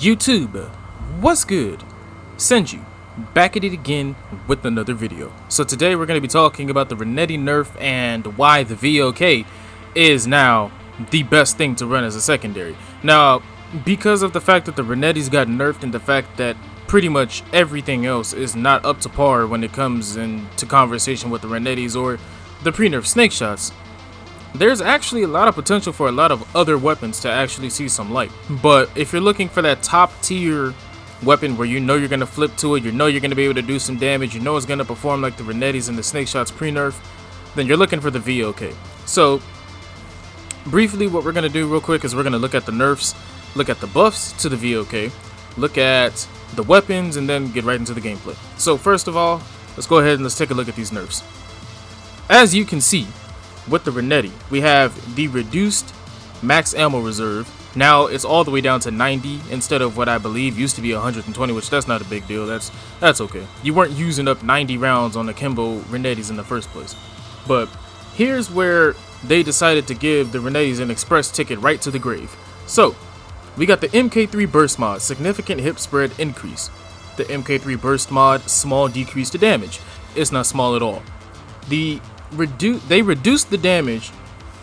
YouTube, what's good? Senju, back at it again with another video. So today we're going to be talking about the Renetti nerf and why the VLK is now the best thing to run as a secondary. Now, because of the fact that the Renetti's got nerfed and the fact that pretty much everything else is not up to par when it comes into conversation with the Renettis or the pre-nerf snake shots, there's actually a lot of potential for a lot of other weapons to actually see some light. But if you're looking for that top tier weapon where you know you're going to flip to it, you know you're going to be able to do some damage, you know it's going to perform like the Renettis and the snake shots pre-nerf, then you're looking for the VLK. So briefly what we're going to do real quick is we're going to look at the nerfs, look at the buffs to the VLK, look at the weapons, and then get right into the gameplay. So first of all, let's go ahead and let's take a look at these nerfs. As you can see, with the Renetti, we have the reduced max ammo reserve. Now it's all the way down to 90 instead of what I believe used to be 120, which that's not a big deal. That's okay. You weren't using up 90 rounds on the AKIMBO Renettis in the first place. But here's where they decided to give the Renettis an express ticket right to the grave. So we got the MK3 burst mod, significant hip spread increase. The MK3 burst mod, small decrease to damage. It's not small at all. They reduce the damage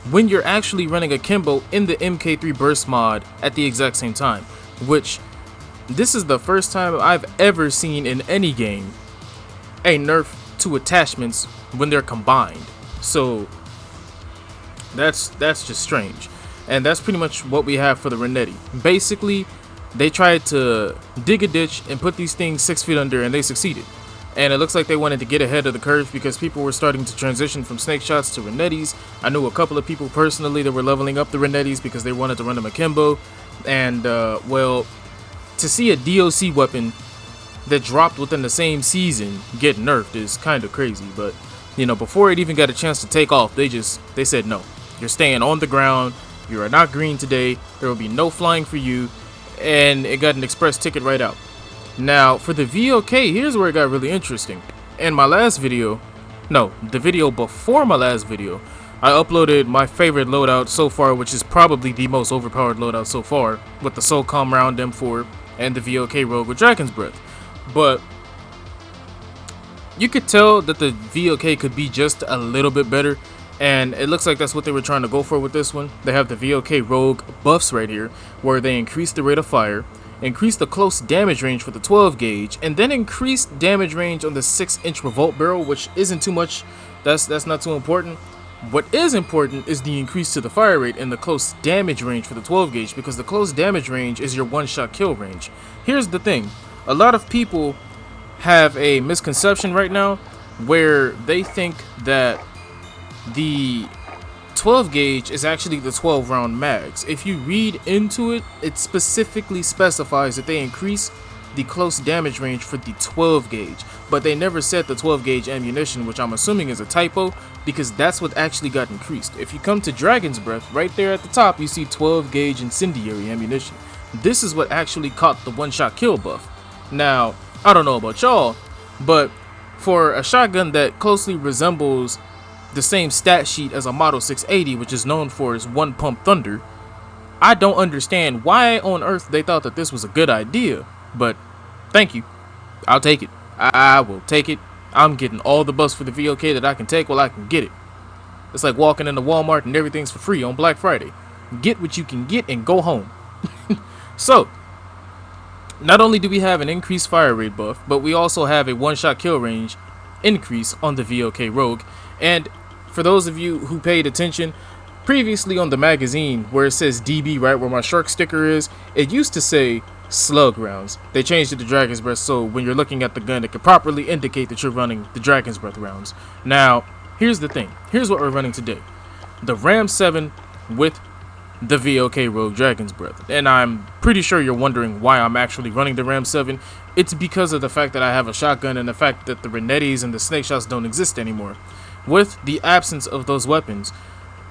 when you're actually running AKIMBO in the MK3 burst mod at the exact same time, which this is the first time I've ever seen in any game a nerf to attachments when they're combined. So that's just strange, and that's pretty much what we have for the Renetti. Basically, they tried to dig a ditch and put these things 6 feet under, and they succeeded. And it looks like they wanted to get ahead of the curve because people were starting to transition from snake shots to Renettis. I knew a couple of people personally that were leveling up the Renettis because they wanted to run them AKIMBO. And, well, to see a DOC weapon that dropped within the same season get nerfed is kind of crazy. But, you know, before it even got a chance to take off, they said, no, you're staying on the ground. You are not green today. There will be no flying for you. And it got an express ticket right out. Now, for the VLK, here's where it got really interesting. In my last video, no, the video before my last video, I uploaded my favorite loadout so far, which is probably the most overpowered loadout so far, with the SOCOM round M4 and the VLK Rogue with Dragon's Breath. But you could tell that the VLK could be just a little bit better, and it looks like that's what they were trying to go for with this one. They have the VLK Rogue buffs right here, where they increase the rate of fire, increase the close damage range for the 12 gauge, and then increase damage range on the 6-inch revolt barrel, which isn't too much. That's not too important. What is important is the increase to the fire rate and the close damage range for the 12 gauge, because the close damage range is your one-shot kill range. Here's the thing, a lot of people have a misconception right now where they think that the 12 gauge is actually the 12 round mags. If you read into it, it specifically specifies that they increase the close damage range for the 12 gauge, but they never said the 12 gauge ammunition, which I'm assuming is a typo because that's what actually got increased. If you come to Dragon's Breath, right there at the top you see 12 gauge incendiary ammunition. This is what actually caught the one-shot kill buff. Now, I don't know about y'all, but for a shotgun that closely resembles the same stat sheet as a Model 680, which is known for its one pump thunder, I don't understand why on earth they thought that this was a good idea. But thank you, I'll take it. I will take it. I'm getting all the buffs for the VLK that I can take while I can get it. It's like walking into Walmart and everything's for free on Black Friday. Get what you can get and go home. So not only do we have an increased fire rate buff, but we also have a one-shot kill range increase on the VLK Rogue. And for those of you who paid attention, previously on the magazine where it says DB, right where my shark sticker is, it used to say slug rounds. They changed it to Dragon's Breath, so when you're looking at the gun, it can properly indicate that you're running the Dragon's Breath rounds. Now, here's the thing. Here's what we're running today. The Ram 7 with the VLK Rogue Dragon's Breath. And I'm pretty sure you're wondering why I'm actually running the Ram 7. It's because of the fact that I have a shotgun and the fact that the Renettis and the snake shots don't exist anymore. With the absence of those weapons,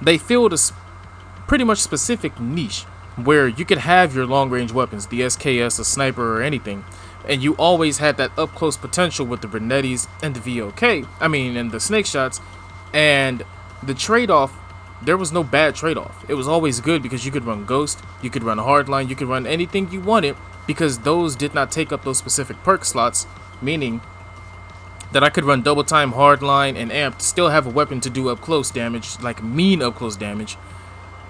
they filled a pretty much specific niche where you could have your long-range weapons, the SKS, a sniper, or anything, and you always had that up-close potential with the Renettis and the VLK, and the snake shots, and the trade-off, there was no bad trade-off. It was always good because you could run Ghost, you could run Hardline, you could run anything you wanted, because those did not take up those specific perk slots, meaning that I could run double time, hardline, and amped, still have a weapon to do up close damage, like mean up close damage,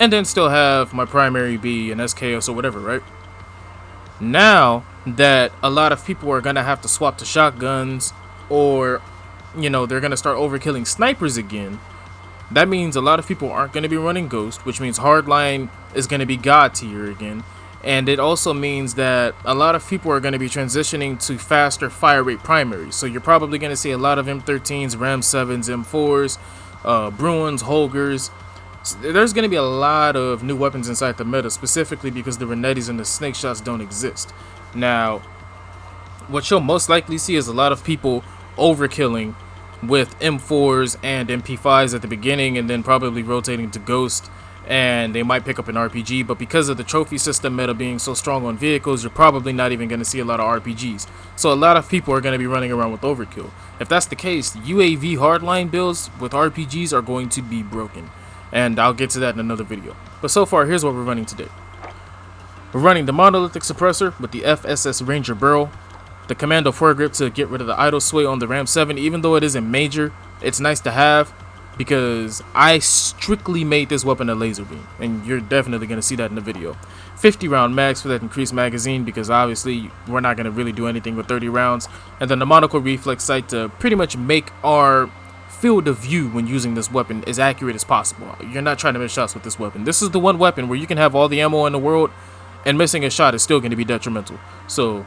and then still have my primary be an SKS or whatever, right? Now that a lot of people are gonna have to swap to shotguns, or you know, they're gonna start overkilling snipers again, that means a lot of people aren't gonna be running Ghost, which means hardline is gonna be god tier again. And it also means that a lot of people are going to be transitioning to faster fire rate primaries. So you're probably going to see a lot of M13s, Ram 7s, M4s, Bruins, Holgers. There's going to be a lot of new weapons inside the meta, specifically because the Renettis and the snake shots don't exist. Now, what you'll most likely see is a lot of people overkilling with M4s and MP5s at the beginning, and then probably rotating to Ghost. And they might pick up an RPG, but because of the trophy system meta being so strong on vehicles, you're probably not even going to see a lot of RPGs. So a lot of people are going to be running around with overkill. If that's the case, UAV hardline builds with RPGs are going to be broken. And I'll get to that in another video. But so far, here's what we're running today. We're running the monolithic suppressor with the FSS Ranger barrel, the commando foregrip to get rid of the idle sway on the Ram 7. Even though it isn't major, it's nice to have, because I strictly made this weapon a laser beam, and you're definitely going to see that in the video. 50 round mags for that increased magazine, because obviously we're not going to really do anything with 30 rounds. And then the monocle reflex sight to pretty much make our field of view when using this weapon as accurate as possible. You're not trying to miss shots with this weapon. This is the one weapon where you can have all the ammo in the world and missing a shot is still going to be detrimental. So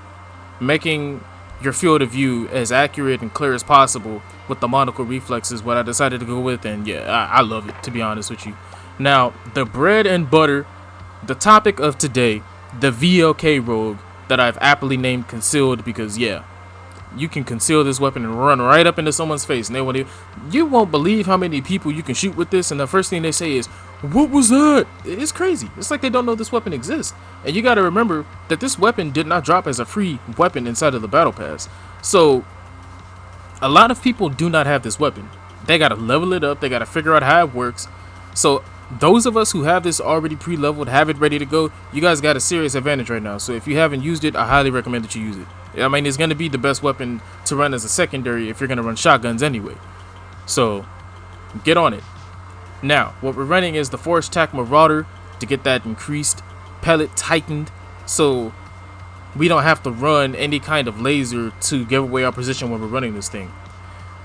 making your field of view as accurate and clear as possible with the monocle reflex is what I decided to go with, and yeah, I love it, to be honest with you. Now, the bread and butter, the topic of today, the VLK Rogue that I've aptly named Concealed, because yeah, you can conceal this weapon and run right up into someone's face, and they won't even, you won't believe how many people you can shoot with this, and the first thing they say is, "What was that?" It's crazy. It's like they don't know this weapon exists. And you got to remember that this weapon did not drop as a free weapon inside of the battle pass. So a lot of people do not have this weapon. They got to level it up. They got to figure out how it works. So those of us who have this already pre-leveled, have it ready to go, you guys got a serious advantage right now. So if you haven't used it, I highly recommend that you use it. I mean, it's going to be the best weapon to run as a secondary if you're going to run shotguns anyway. So get on it. Now, what we're running is the Force Tac Marauder to get that increased pellet tightened, so we don't have to run any kind of laser to give away our position when we're running this thing.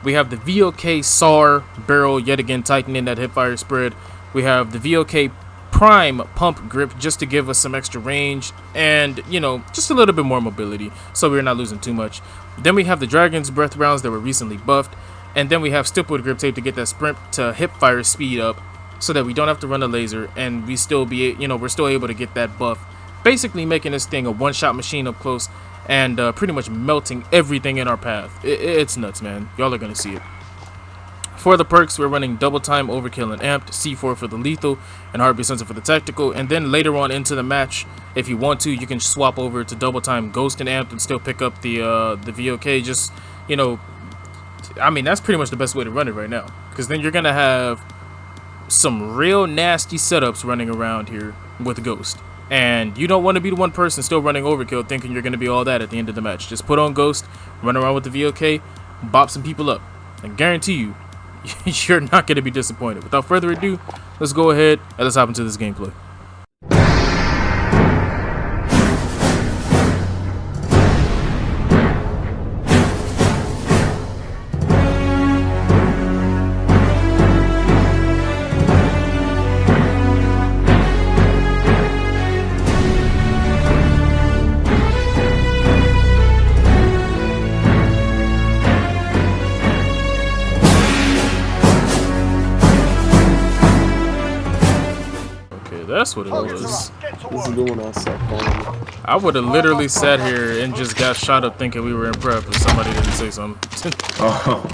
We have the VLK SAR barrel, yet again tightening that hipfire spread. We have the VLK Prime pump grip just to give us some extra range and, you know, just a little bit more mobility so we're not losing too much. Then we have the Dragon's Breath rounds that were recently buffed. And then we have stippled grip tape to get that sprint to hip fire speed up so that we don't have to run a laser and we still be, you know, we're still able to get that buff. Basically making this thing a one-shot machine up close and pretty much melting everything in our path. It's nuts, man. Y'all are going to see it. For the perks, we're running double time, overkill, and amped, C4 for the lethal, and heartbeat sensor for the tactical. And then later on into the match, if you want to, you can swap over to double time, ghost, and amped and still pick up the VLK. Just, you know, I mean, that's pretty much the best way to run it right now, because then you're going to have some real nasty setups running around here with Ghost. And you don't want to be the one person still running overkill thinking you're going to be all that at the end of the match. Just put on Ghost, run around with the VLK, bop some people up. I guarantee you, you're not going to be disappointed. Without further ado, let's go ahead and let's hop into this gameplay. That's what it was. I would have literally sat here and just got shot up thinking we were in prep if somebody didn't say something. Oh.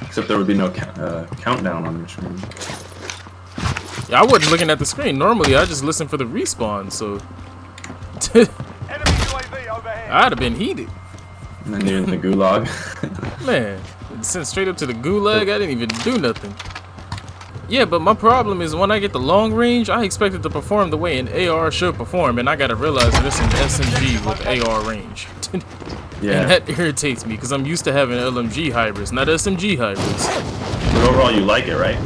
Except there would be no countdown on your screen. Yeah, I wasn't looking at the screen. Normally, I just listen for the respawn, so... I'd have been heated. And then you're in the gulag. Man, sent straight up to the gulag, I didn't even do nothing. Yeah, but my problem is when I get the long range, I expect it to perform the way an AR should perform, and I gotta realize that it's an SMG with AR range. Yeah. And that irritates me because I'm used to having LMG hybrids, not SMG hybrids. But overall, you like it, right?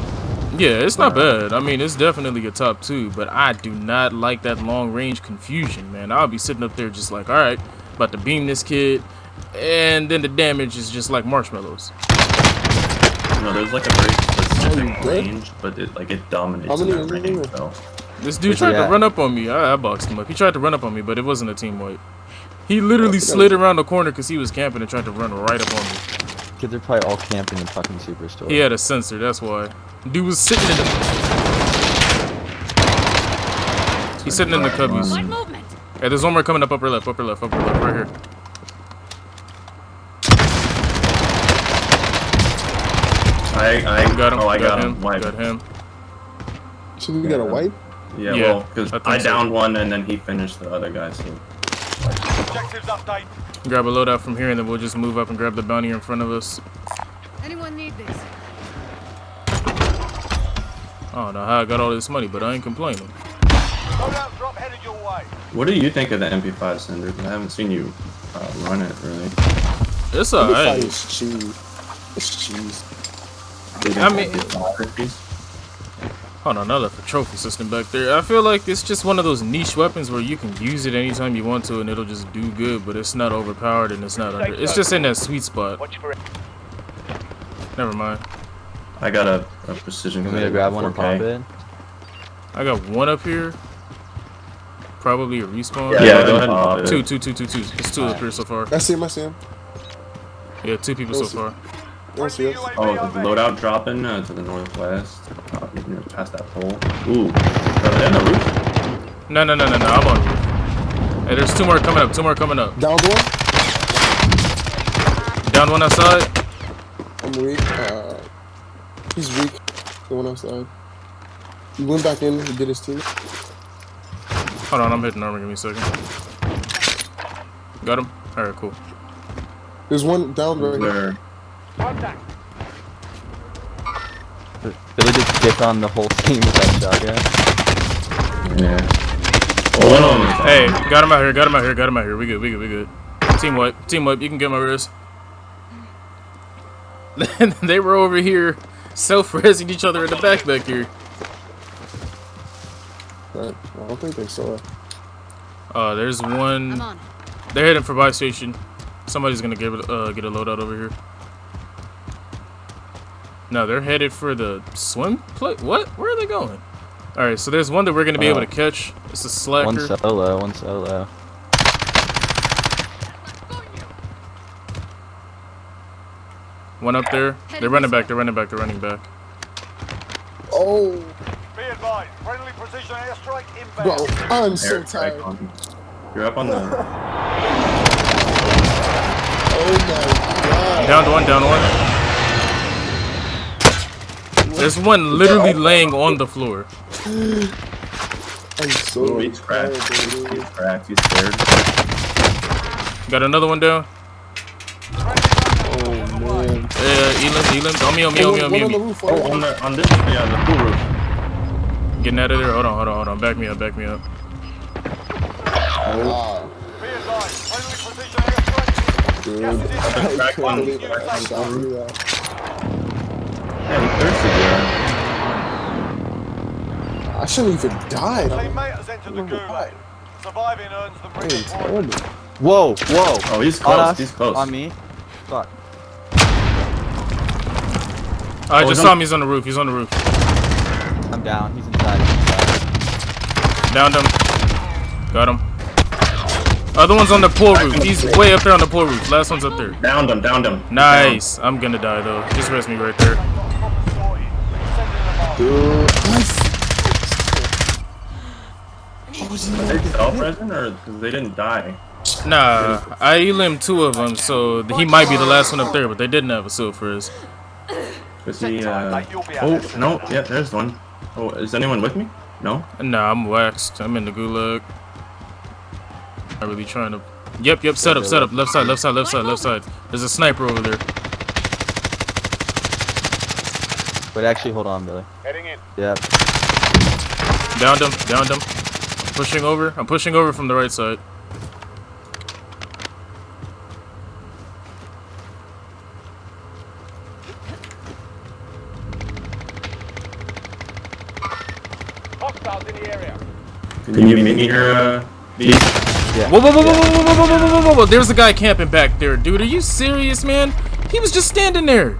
Yeah, it's not bad. I mean, it's definitely a top 2, but I do not like that long range confusion, man. I'll be sitting up there just like, all right, about to beam this kid, and then the damage is just like marshmallows. No, there's like a very specific range, but it dominates in that range, though. This dude tried to run up on me. I boxed him up. He tried to run up on me, but it wasn't a team wipe. He literally slid around the corner because he was camping and tried to run right up on me. Kids are probably all camping in fucking Superstore. He had a sensor, that's why. Dude was sitting in the... He's sitting in the cubbies. Hey, there's one more coming up upper left, right here. I got him. Oh, I got him. Got him. So we got a wipe? Yeah, Yeah, well, because I downed one and then he finished the other guy, so... Objectives update. Grab a loadout from here and then we'll just move up and grab the bounty in front of us. Anyone need this? I don't know how I got all this money, but I ain't complaining. Loadout drop headed your way. What do you think of the MP5, Cinder? 'Cause I haven't seen you run it, really. It's alright. It's cheese. It's cheese. I mean... Hold on, I left a trophy system back there. I feel like it's just one of those niche weapons where you can use it anytime you want to and it'll just do good, but it's not overpowered and it's not under... It's just in that sweet spot. Never mind. I got a precision. You want me to grab one and pop it? I got one up here. Probably a respawn. Yeah, go ahead and pop it. Two. It's two up here so far. I see him, I see him. Yeah, 2 people so far. I see us. Oh, the loadout dropping to the northwest. Past that pole. Ooh. Are they on the roof? No, I'm on roof. Hey, there's 2 more coming up. Down one? Down one outside. I'm weak. He's weak. The one outside. He went back in, he did his team. Hold on, I'm hitting armor. Give me a second. Got him? Alright, cool. There's one down right here. Contact. Billy just dipped on the whole team with that shotgun. Yeah. Oh, Hey, got him out here. We good. Team wipe. You can get my res. They were over here self-resing each other in the back here. Right. I don't think they saw it. There's one. I'm on it. They're heading for buy station. Somebody's gonna get a loadout over here. No, they're headed for the swim play. What? Where are they going? All right, so there's one that we're gonna be able to catch. It's a slacker. One solo. One up there. They're running back. Oh, Be advised. Friendly precision airstrike bro, inbound. I'm so tired. You're up on the... Oh my god. Down one. There's one literally laying on the floor. I'm so Oh, he's cracked. tired, He's cracked. He's scared. Got another one down. Oh man. Elam. On me. One on the roof. Oh, on this, yeah, the pool roof. Getting out of there. Hold on. Back me up. Ah. Be advised. Friendly precision airstrike. Dude, Gas is I inbound. can't believe I shot you that. Yeah, he's thirsty, I shouldn't even died. Teammate has entered the gulag. Surviving earns them I'm redeployment. terrible. Whoa. Oh, he's On close. us. He's close. On me. Fuck. I just saw him. He's on the roof. I'm down. He's inside. Downed him. Got him. Other one's on the pool roof. He's way up there on the pool roof. Last one's up there. Downed him. Nice. I'm gonna die though. Just rest me right there. Dude, Are they self-resing or they didn't die? Nah, I elim'd 2 of them, so he might be the last one up there, but they didn't have a silver. Was he, oh, no, yeah, there's one. Oh, is anyone with me? No? Nah, I'm waxed. I'm in the gulag. I'm really trying to... Yep, set up. Left side. There's a sniper over there. Wait, actually, hold on, Billy. Heading in. Yeah. Downed him. Downed him. Pushing over. I'm pushing over from the right side. Hostiles in the area. Can you meet me here, V? Whoa, whoa, whoa, whoa, whoa, whoa, whoa, whoa, whoa, whoa, whoa. There's a guy camping back there, dude. Are you serious, man? He was just standing there.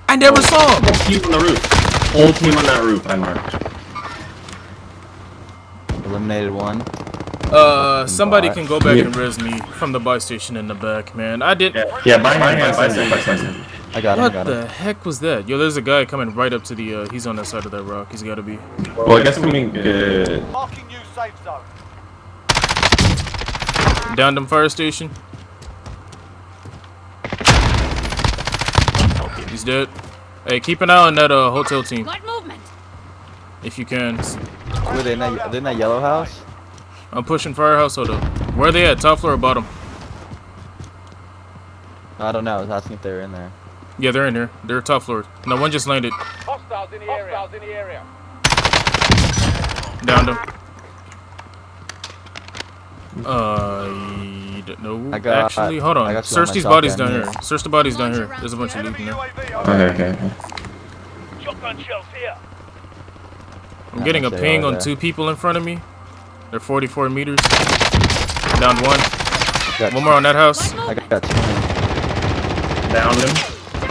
I never saw him. Whole team on the roof. Whole team on that roof I marked. Eliminated one. Somebody can go back and res me from the buy station in the back, man. I did. Yeah, buy hand. I got him. I What got the him. heck was that? Yo, there's a guy coming right up to the, he's on that side of that rock. He's gotta be. Well, I guess we mean good. Marking new safe zone. Downed him fire station. He's dead. Hey, keep an eye on that hotel team Got movement. if you can. Were they in that yellow house? I'm pushing firehouse. Hold up. Where are they at? Top floor or bottom? I don't know. I was asking if they were in there. Yeah, they're in here. They're top floor. No, one just landed. Hostiles in the area. Hostiles in the area. Downed him. No. I got- Actually, hold I on. got you on Search my these bodies shotgun, down yeah. here. Search the bodies down here. There's a bunch of loot in Enemy there. UAV on. Okay. Shotgun shells here. I'm getting a They ping are on there. 2 people in front of me. They're 44 meters. Downed one. Got One more on that house. I got 20. Down him.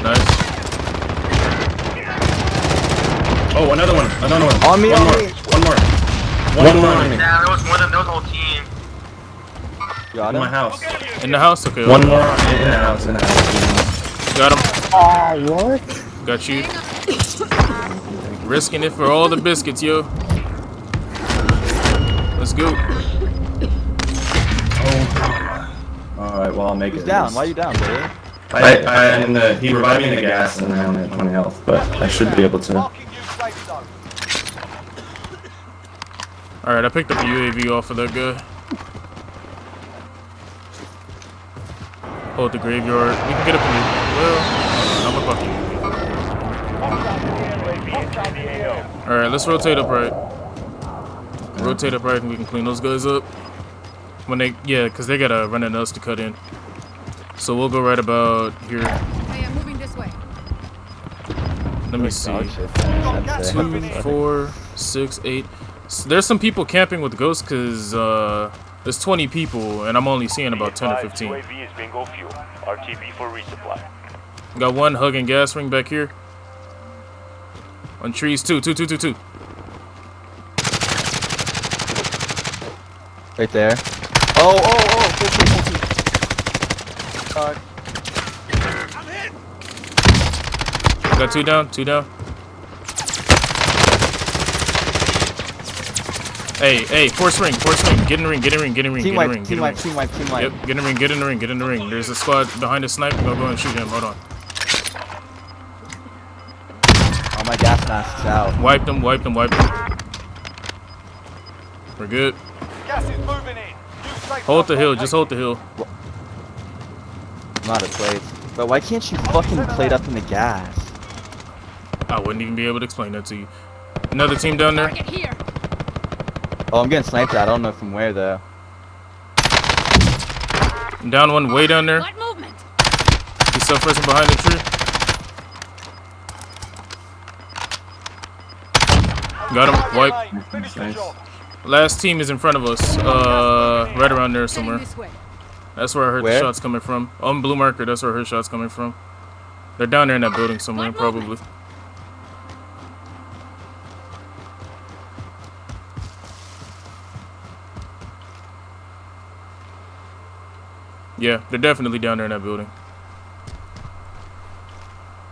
Nice. Oh, another one. On me, One on more. me. One more on me. Yeah, there was more than there was a whole team. Got In my him. house. In the house? Okay. One more in the house. Got him. Ah, what? Got you. Risking it for all the biscuits, yo. Let's go. Alright, well, I'll make He's it. down. Why are you down, Billy? He revived me in the gas and I'm at 20 health, but I should be able to. Marking new safe zone. Alright, I picked up the UAV off of that guy. Hold the graveyard. We can get up here. Well, I'm a fucking Hostiles in the area. Alright, let's rotate up right. Rotate up right and we can clean those guys up. When they, yeah, because they gotta run into us to cut in. So we'll go right about here. Hey, I'm moving this way. Let me see. Dog shit. Gas 2, moving in. 4, 6, 8. So there's some people camping with ghosts because there's 20 people and I'm only seeing about 10 or 15. UAV is bingo fuel. RTB for resupply. Got one hugging gas ring back here. On trees, two. Right there. Oh. God. Got two down. Hey, force ring. Get in the ring. Team wipe. Yep, get in the ring. There's a squad behind the sniper. Go and shoot him. Hold on. Oh, my gas mask's out. Wiped him. We're good. Gas is moving in. New safe Hold the zone hill. located. Just hold the hill. I'm out of plates. But why can't you fucking plate up in the gas? I wouldn't even be able to explain that to you. Another team down there. Target here. Oh, I'm getting sniped at. I don't know from where, though. Down one way down there. Got movement. He's still pressing behind the tree. Got him. Wipe. Finish the Nice. job. Last team is in front of us. Right around there Heading somewhere. this way. That's where I heard Where? the shots coming from. On blue marker, that's where I heard shots coming from. They're down there in that building somewhere, Got probably. movement. Yeah, they're definitely down there in that building.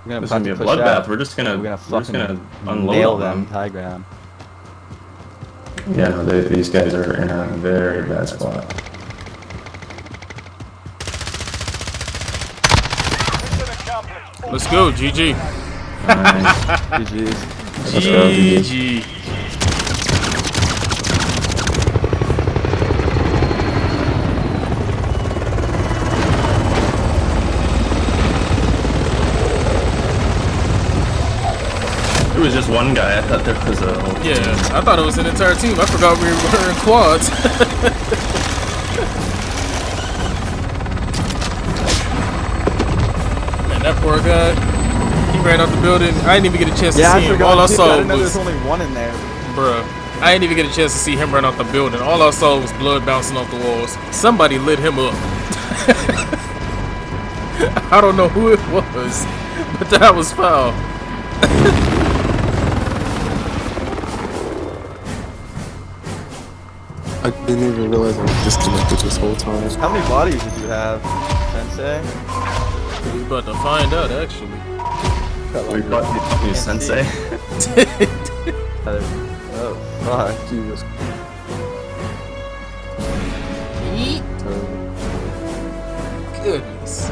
We're gonna This is gonna be a push bloodbath. out. We're just gonna fucking unload nail on them them. high ground. Yeah, no, these guys are in a very bad spot. Mission accomplished. All Let's go, GG. Nice. GG's. Let's go, GG. GG. It was just one guy. I thought there was a whole team. Yeah, I thought it was an entire team. I forgot we were in quads. Man, that poor guy. He ran out the building. I didn't even get a chance to see him. All I saw I didn't know was, there's only one in there. bruh. I didn't even get a chance to see him run out the building. All I saw was blood bouncing off the walls. Somebody lit him up. I don't know who it was, but that was foul. I didn't even realize I was disconnected this whole time. How many bodies did you have, Sensei? We about to find out, actually. We brought you Sensei. Oh, fuck. Jesus. Goodness.